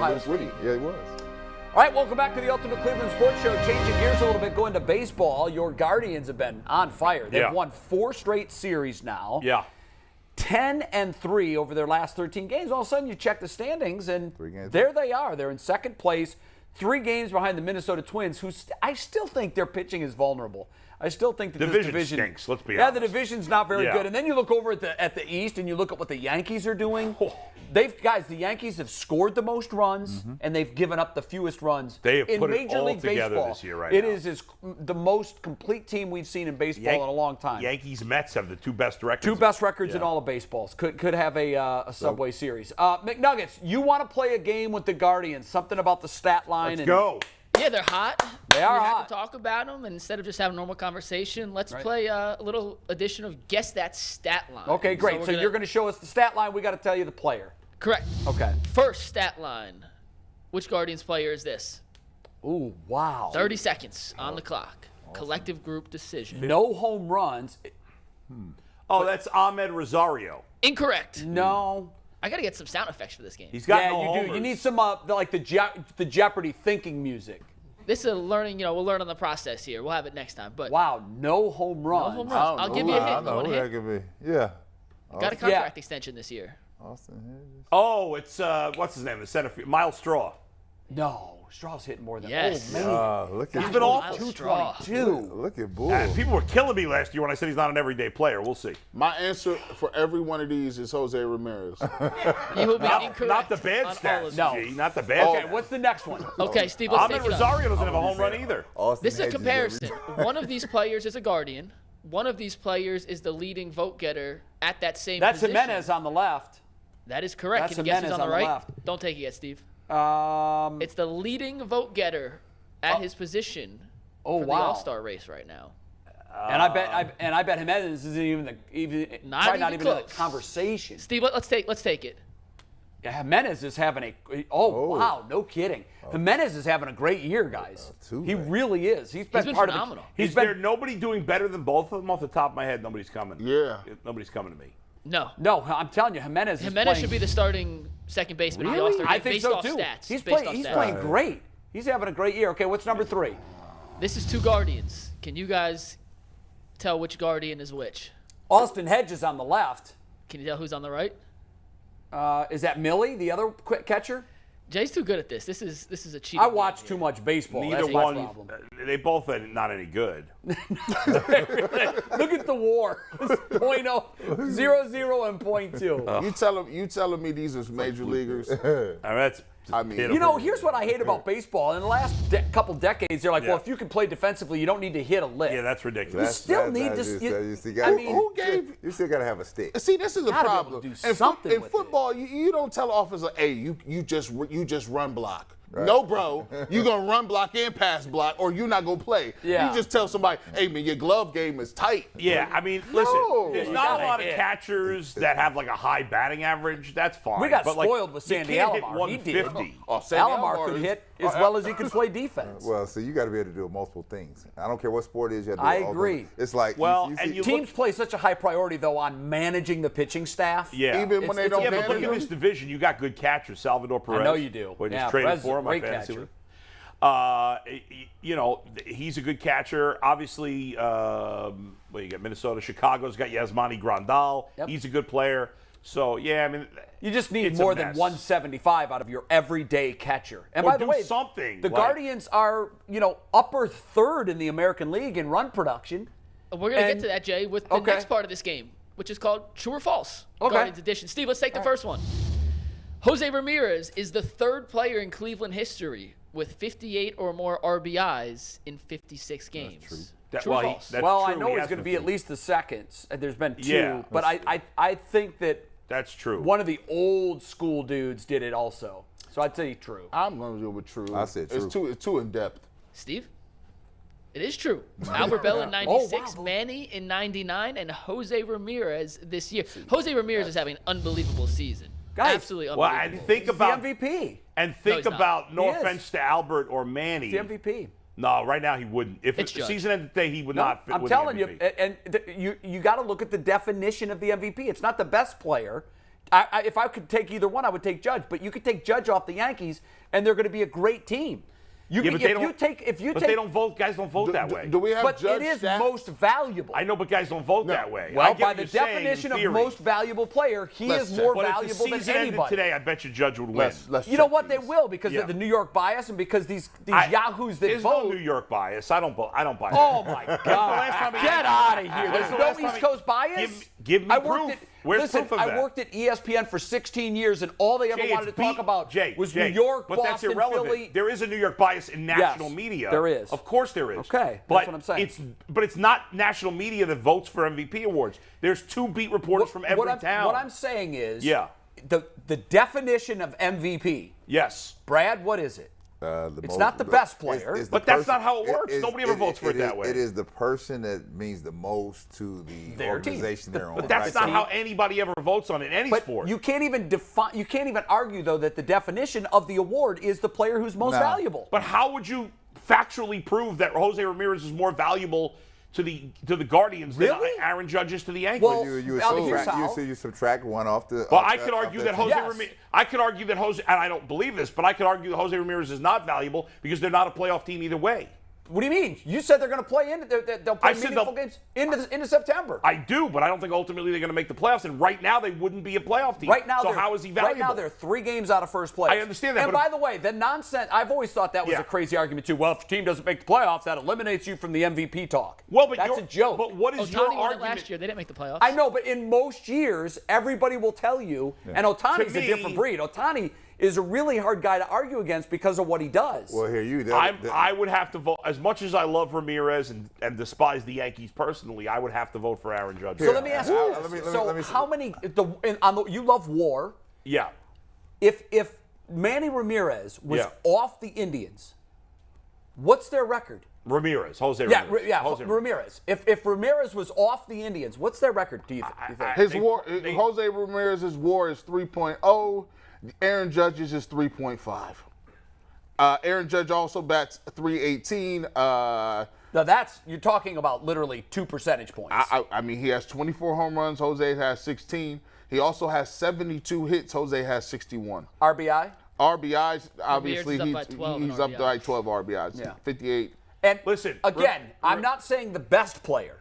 Ohio State. Yeah, he was. All right, welcome back to the Ultimate Cleveland Sports Show. Changing gears a little bit, going to baseball. Your Guardians have been on fire. They've won 4 straight series now. Yeah. 10-3 over their last 13 games. All of a sudden, you check the standings, and there they are. They're in second place, 3 games behind the Minnesota Twins, who I still think their pitching is vulnerable. I still think that this division stinks. Let's be honest. Yeah, the division's not very good. And then you look over at the East, and you look at what the Yankees are doing. The Yankees have scored the most runs, and they've given up the fewest runs they have in put Major it all League together Baseball. This year, right It now. is the most complete team we've seen in baseball in a long time. Yankees, Mets have the 2 best records. 2 best records in all of baseballs. Could have a Subway Series. McNuggets, you want to play a game with the Guardians? Something about the stat line? Let's go. Yeah, they're hot. They are we hot. have to talk about them, and instead of just having a normal conversation, let's play a little edition of Guess That Stat Line. Okay, great. So you're going to show us the stat line. We got to tell you the player. Correct. Okay. First stat line. Which Guardians player is this? Ooh, wow. 30 seconds on the clock. Awesome. Collective group decision. No home runs. Oh, that's Ahmed Rosario. Incorrect. No. I got to get some sound effects for this game. He's got no you homers. do. You need some like the Jeopardy thinking music. This is a learning, we'll learn on the process here. We'll have it next time. But wow, no home runs. No home runs. I'll give you a hint. I know who that could be. Yeah. Got a contract extension this year. Austin Hedges. Oh, it's, what's his name? The center field. Miles Straw. No. Straw's hitting more than Yes. Oh, man. Look at He's been off. 222. Look at Bull. People were killing me last year when I said he's not an everyday player. We'll see. My answer for every one of these is Jose Ramirez. You will be incorrect. Not the bad on all stats, of them. G. Not the bad Okay, stats. what's the next one? Okay, Steve, let's Ahmed take it up. Rosario doesn't have a home run either. Austin This is a Hedges, comparison. One of these players is a Guardian. One of these players is the leading vote getter at that same That's position. Giménez on the left. That is correct. That's Can you guess who's Giménez on the on the right? left. Don't take it yet, Steve. It's It's the leading vote getter at his position for the All-Star race right now. And I bet Giménez isn't even Not not even even in the close. conversation. Steve, let's take it. Yeah, Giménez is having wow, no kidding. Giménez is having a great year, guys. Two, He right? really is. He's been part phenomenal. of the. Is there nobody doing better than both of them off the top of my head? Nobody's coming. Yeah. Nobody's coming to me. No. No, I'm telling you, Giménez is Jimenez playing. should be the starting second baseman in the Really? All-Star game I think based so off too. stats. He's based off playing stats. great. He's having a great year. Okay, what's number 3? This is 2 Guardians. Can you guys tell which Guardian is which? Austin Hedges on the left. Can you tell who's on the right? Is that Millie, the other catcher? Jay's too good at this. This is a cheating I game watch here. too much baseball. Neither That's my one. problem. They both are not any good. Look at the war. It's 0.0, 0, and 0.2. You telling me these are major leaguers? That's I mean, pitiful. You know, here's what I hate about baseball. In the last couple decades, they're like, well, if you can play defensively, you don't need to hit a lick. Yeah, that's ridiculous. still need to. who gave? You still gotta have a stick. See, this is the Gotta be able problem. to do In something in with football, you don't tell an officer, "Hey, you just run block." No, bro, you gonna run block and pass block, or you're not gonna play. Yeah. You just tell somebody, "Hey, man, your glove game is tight." Yeah, I mean, listen, No. there's You not a gotta lot of hit. catchers that have like a high batting average. That's fine. We got But, like, spoiled with Sandy you can't hit Alomar. He did. 150. Oh, Sandy Alomar Alomar could is- hit as well as he could play defense. Well, so you got to be able to do multiple things. I don't care what sport it is. You have to do I all agree. those. It's like Well, you and see, you Teams play such a high priority, though, on managing the pitching staff. Yeah. Even when they don't Yeah, but manage look at them? this division. You got good catchers. Salvador Perez. know you do. We just Yeah, traded Perez is for a him. I great fantasy catcher. league. You know, he's a good catcher. Obviously, you got Minnesota. Chicago's got Yasmani Grandal. Yep. He's a good player. So, yeah, I mean, You just need it's a more than mess. 175 out of your everyday catcher. And Or by the do way, something, the like- Guardians are, upper third in the American League in run production. We're going to get to that, Jay, with the Okay. next part of this game, which is called True or False. Okay. Guardians edition. Steve, let's take the first one. Jose Ramirez is the 3rd player in Cleveland history with 58 or more RBIs in 56 games. True or false? That's Well, I true. know He he's has going to been be at through. least the second. There's been 2, Yeah. but I think that That's true. one of the old school dudes did it also. So I'd say true. I'm gonna go with true. I said true. It's too in depth. Steve? It is true. Albert Bell in 96, Oh, wow. Manny in 99, and Jose Ramirez this year. Jose Ramirez is having an unbelievable season. Guys, Absolutely Well, unbelievable. and think He's about the MVP. think he's not. about no He is. offense to Albert or Manny. He's the MVP. No, right now he wouldn't. If It's the Judge. season ended today, he would No, not fit I'm with telling the you, MVP. and you got to look at the definition of the MVP. It's not the best player. If I could take either one, I would take Judge. But you could take Judge off the Yankees, and they're going to be a great team. But they don't vote. Guys don't vote that way. Do we have But Judge it is stats? most valuable. I know, but guys don't vote that way. Well, I get by what the you're saying, definition in of theory. most valuable player, he Let's is check. more But if valuable the than season ended anybody. today, I bet you Judge would win. Let's You know check what? They these. will because Yeah. of the New York bias and because these yahoos that There's vote. no New York bias. I don't buy Oh that. my last God! time a Get Yankee- out of here! When's There's the no last time East a- Coast bias. Give me I worked proof. At, Where's listen, proof of I that? worked at ESPN for 16 years, and all they ever Jay, wanted to it's talk about was Jay, New York, but Boston, that's irrelevant. Philly. There is a New York bias in national media. there is. Of course there is. Okay, but that's what I'm saying. It's not national media that votes for MVP awards. There's 2 beat reporters from every town. What I'm saying is, Yeah. the definition of MVP, Yes. Brad, what is it? It's not the best player. the But that's not how it works. Nobody ever votes for it that way. It is the person that means the most to the organization they're on. But that's not how anybody ever votes on it in any But sport. you can't even define. You can't even argue though that the definition of the award is the player who's most valuable. But how would you factually prove that Jose Ramirez is more valuable to the Guardians than Really? Aaron Judge is to the Yankees? Well, You subtract one off the. Well, I could argue that Jose Yes. Ramirez. I could argue that Jose, and I don't believe this, but I could argue that Jose Ramirez is not valuable because they're not a playoff team either way. What do you mean? You said they're going to play they'll play I said meaningful games into September. I do, but I don't think ultimately they're going to make the playoffs. And right now, they wouldn't be a playoff team. Right now, so how is he valuable? Right now, they're 3 games out of first place. I understand that, And but by the way, the nonsense. I've always thought that was Yeah. a crazy argument too. Well, if a team doesn't make the playoffs, that eliminates you from the MVP talk. Well, but that's a joke. But what is your Ohtani won it argument? last year. They didn't make the playoffs. I know, but in most years, everybody will tell you, and Ohtani's To a me- different breed. Ohtani is a really hard guy to argue against because of what he does. Well, I would have to vote. As much as I love Ramirez and despise the Yankees personally, I would have to vote for Aaron Judge. so let me ask you let this. me- So let me- how many, you love WAR. Yeah. If Manny Ramirez was Yeah. off the Indians, what's their record? Jose Yeah, Ramirez. Jose Ramirez. If Ramirez was off the Indians, what's their record, do you think? His WAR, Jose Ramirez's WAR is 3.0. Aaron Judge's is 3.5. Aaron Judge also bats 318. Now you're talking about literally 2 percentage points. I mean, he has 24 home runs. Jose has 16. He also has 72 hits. Jose has 61. RBI? RBIs, obviously, Ramirez is up by 12 in he's up to RBIs. like 12 RBIs. Yeah. 58. And Listen, again, I'm not saying the best player.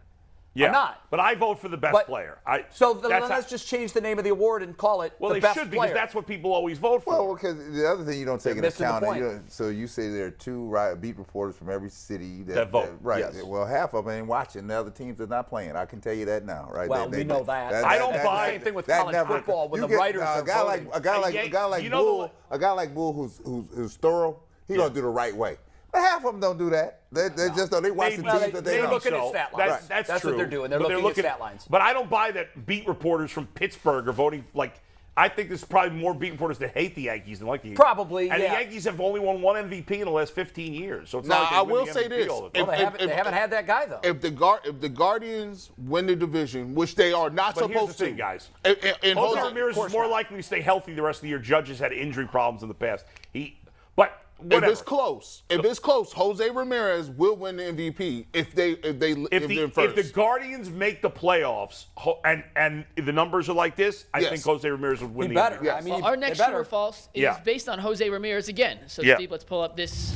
Yeah. I'm not. But I vote for the best But- player. Let's just change the name of the award and call it Well, the they best should player. because that's what people always vote for. Well, because the other thing you don't take into missing the account, point. so you say there are 2 beat reporters from every city That vote, right? yes. Well, half of them ain't watching. The other teams are not playing. I can tell you that now, right? Well, we know that. I don't buy- Same thing with that college football when you the get, writers are a guy like voting. a guy like You know Bull, a guy like Bull who's thorough. He gonna do the right way. But half of them don't do that. They just don't. They watch the Maybe- teams that they they're know. looking at stat lines. That's That's true. what they're doing. They're But looking at stat lines. But I don't buy that beat reporters from Pittsburgh are voting like. I think there's probably more beat reporters that hate the Yankees than like the Yankees. Probably, And yeah. the Yankees have only won 1 MVP in the last 15 years. So it's Now, not like they I win will the say MVP this. all the time. Well, they haven't had that guy though. If the Guardians win the division, which they are not But here's supposed the thing, to, guys. and Jose Jose, Ramirez course is more not. likely to stay healthy the rest of the year. Judge has had injury problems in the past. But whatever. if it's close, Jose Ramirez will win the MVP if they're If first. the Guardians make the playoffs and the numbers are like this, I Yes. think Jose Ramirez would win He the better. MVP. Yes. I mean, Our they next better. true or false is Yeah. based on Jose Ramirez again. So, Yeah. Steve, let's pull up this.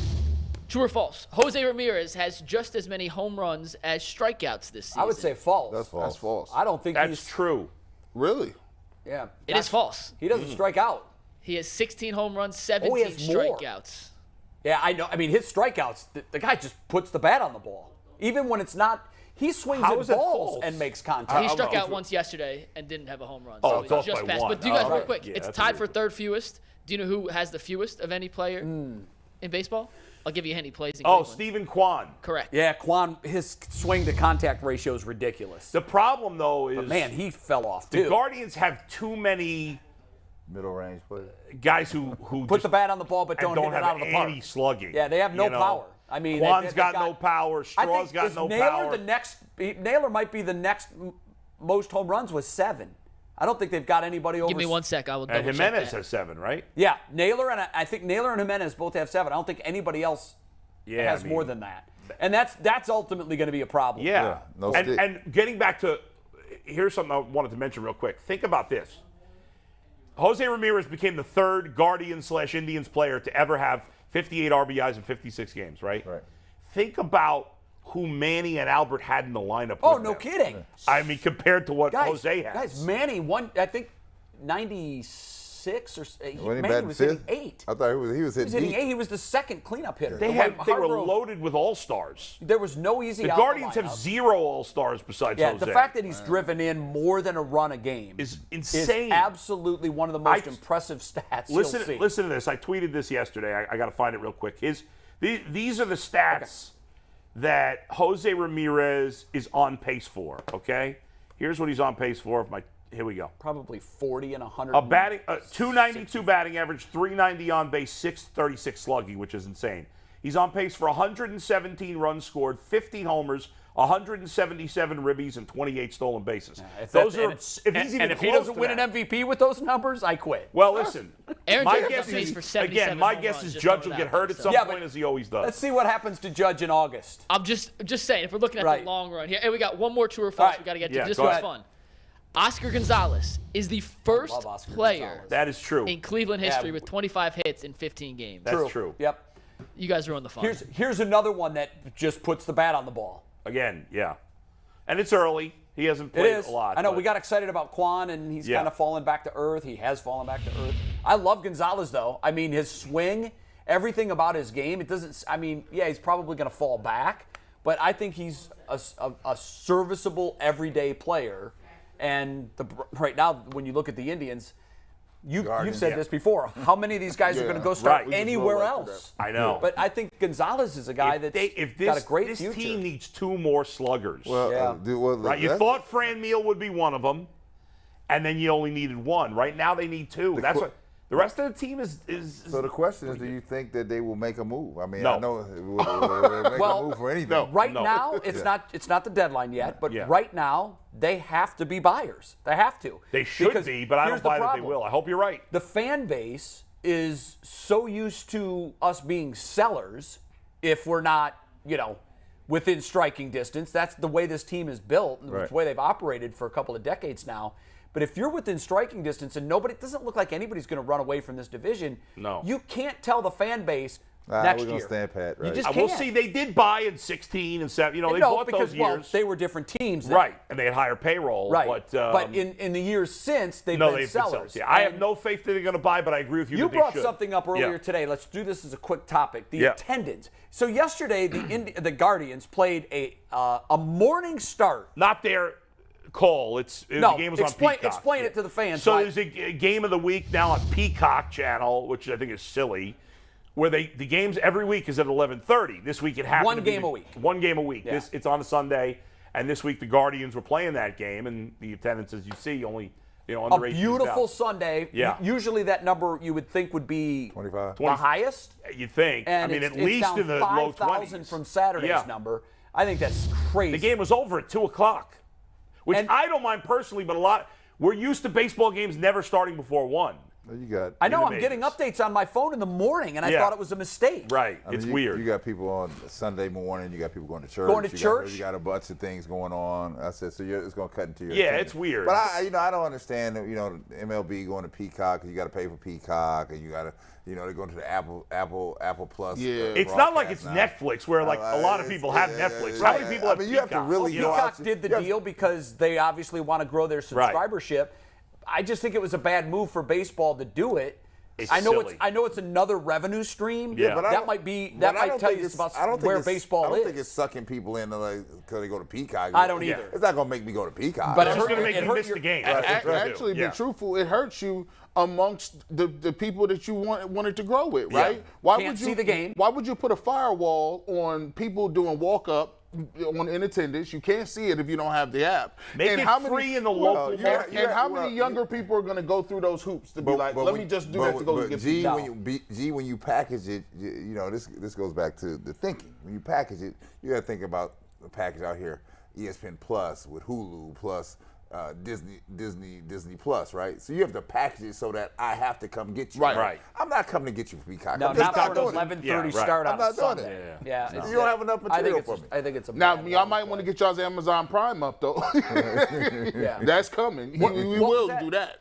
True or false? Jose Ramirez has just as many home runs as strikeouts this season. I would say false. That's false. That's false. I don't think That's he's. true. Really? Yeah. It is false. He doesn't strike out. He has 16 home runs, 17 he has more. strikeouts. Yeah, I know. I mean, his strikeouts, the guy just puts the bat on the ball. Even when it's not, he swings How at is that balls false? and makes contact. He struck out once yesterday and didn't have a home run. Oh, So it's he off just by passed. one. But do you guys, Oh, real right. quick, Yeah, it's that's tied a for weird- third fewest. Do you know who has the fewest of any player in baseball? I'll give you a hint. He plays in Oh, Cleveland. Stephen Kwan. Correct. Yeah, Quan, his swing to contact ratio is ridiculous. The problem, though, is But man, he fell off the too. Guardians have too many Middle range player. guys who Put just the bat on the ball, but and don't hit it have out of the park. any slugging. Yeah, they have no you know? power. I mean, Kwan's they've got no power. I Straw's think got is no Naylor power. Naylor might be the next most home runs with 7. I don't think they've got anybody over. Give me 1 sec. I will double check Giménez that. has 7, right? Yeah, Naylor and I think Naylor and Giménez both have 7. I don't think anybody else has more than that. And that's ultimately going to be a problem. Yeah. no and, stick. and getting back to, here's something I wanted to mention real quick. Think about this. Jose Ramirez became the third Guardians/Indians player to ever have 58 RBIs in 56 games, right? Right. Think about who Manny and Albert had in the lineup. Oh, with no them. kidding. I mean, compared to what Guys, Jose has. Guys, Manny won, I think, 96 or When he Manny batted was fifth? hitting 8. I thought he was He was hitting hitting deep. 8. He was the second cleanup hitter. They were loaded with all-stars. There was no easy The out Guardians lineup. have 0 all-stars besides Yeah, Jose. the fact that he's driven in more than a run a game is insane. Is absolutely one of the most impressive stats you'll see. Listen to this. I tweeted this yesterday. I got to find it real quick. These are the stats that Jose Ramirez is on pace for, okay? Here's what he's on pace for. Here we go. Probably 40 and 100. 292 batting average, 390 on base, 636 slugging, which is insane. He's on pace for 117 runs scored, 50 homers, 177 ribbies, and 28 stolen bases. If he doesn't win an MVP with those numbers, I quit. Well, listen. Aaron my Judge is guess on pace is for 77 my home guess runs, is just Judge throwing will it get out hurt there, at so. some Yeah, point, but as he always does. Let's see what happens to Judge in August. I'm just saying, if we're looking at Right. the long run here, and we got one more true or All false right. we got to get Yeah, to. This go was ahead. fun. Oscar Gonzalez is the first Oscar player Gonzalez. That is true. in Cleveland history with 25 hits in 15 games. That's true. Yep. You guys ruined the fun. Here's another one that just puts the bat on the ball. Again, yeah. And it's early. He hasn't It played is. a lot. I know but- we got excited about Quan, and he's Yeah. kind of fallen back to earth. He has fallen back to earth. I love Gonzalez, though. I mean, his swing, everything about his game. It doesn't. I mean, yeah, he's probably going to fall back, but I think he's a serviceable everyday player. And right now, when you look at the Indians, you've said this before. How many of these guys are going to go start Right. We just anywhere roll right else? I know. But I think Gonzalez is a guy that's got a great this future. team needs 2 more sluggers. Well, Yeah. Right, you thought Fran Meal would be one of them, and then you only needed 1. Right now they need 2. That's what the rest of the team is. So the question is, do you think that they will make a move? I mean, No. I know they will make Well, a move for anything. no. Right now, it's not the deadline yet, but right now they have to be buyers. They have to. They should Because be, but I here's don't the buy that they problem. will. I hope you're right. The fan base is so used to us being sellers if we're not, within striking distance. That's the way this team is built and Right. the way they've operated for a couple of decades now. But if you're within striking distance and it doesn't look like anybody's going to run away from this division, No. you can't tell the fan base next we're gonna year. stand pat, You right. just We'll can't. see. They did buy in 16 and 7. They No, bought because those years. they were different teams. then. Right, and they had higher payroll. Right. But, in the years since, they've no, been they've sellers. been sellers. Yeah, I have And no faith that they're going to buy, but I agree with you. You that they brought should. something up earlier Yeah. today. Let's do this as a quick topic. The Yeah. attendance. So yesterday, the Guardians played a morning start. Not their call. The game was on Peacock. Explain it to the fans. So why- there's a game of the week now on Peacock channel, which I think is silly, where the games every week is at 11:30. This week it happened One to be game a week. One game a week. Yeah. It's on a Sunday, and this week the Guardians were playing that game, and the attendance, as you see, only under a 18,000. beautiful Sunday. Yeah. Usually that number you would think would be 25. the highest. You think? And I mean, it's at least down in the low 5,000 20s from Saturday's Yeah. number. I think that's crazy. The game was over at 2:00, which And- I don't mind personally, but we're used to baseball games never starting before 1. You got. I know in I'm the getting majors. updates on my phone in the morning, and I Yeah. thought it was a mistake. Right. I mean, It's you, weird. You got people on Sunday morning. You got people going to church. Going to church? You got a bunch of things going on. I said, so it's going to cut into your. Yeah, attendance. it's weird. But I don't understand. MLB going to Peacock. You got to pay for Peacock, and you got to, they're going to the Apple Plus. Yeah. It's not like it's broadcast now. Netflix, where a lot of people have Netflix. How many people have you have to Peacock? really go out. Peacock did the deal because they obviously want to grow their subscribership. I just think it was a bad move for baseball to do it. It's I know silly. it's another revenue stream. Yeah, but that might tell you about where baseball I don't is. think it's sucking people in because they go to Peacock. I don't either. It's not going to make me go to Peacock. But It's it just hurt- going to make it you hurt miss your- the game. Right. That's what it's gonna Actually, do. be truthful, it hurts you amongst the people that you wanted to grow with, right? Yeah. Why Can't would you see the game. Why would you put a firewall on people doing walk up in attendance? You can't see it if you don't have the app. Make And it how many- free in the Well, local you market. got- And how well, many younger people are going to go through those hoops to be like, let me just do that to go get G, Peacock? when you package it, this goes back to the thinking. When you package it, you got to think about the package out here, ESPN Plus with Hulu plus Disney Plus, right? So you have to package it so that I have to come get you. Right. I'm not coming to get you for Peacock. No, I'm just not for doing an it. 11:30 Yeah, right. start on I'm not a doing Sunday. it. Yeah, You don't have enough material for me. I think it's a Now, bad y'all move. might want to get y'all's Amazon Prime up, though. Yeah. That's coming. We what was will that? do that.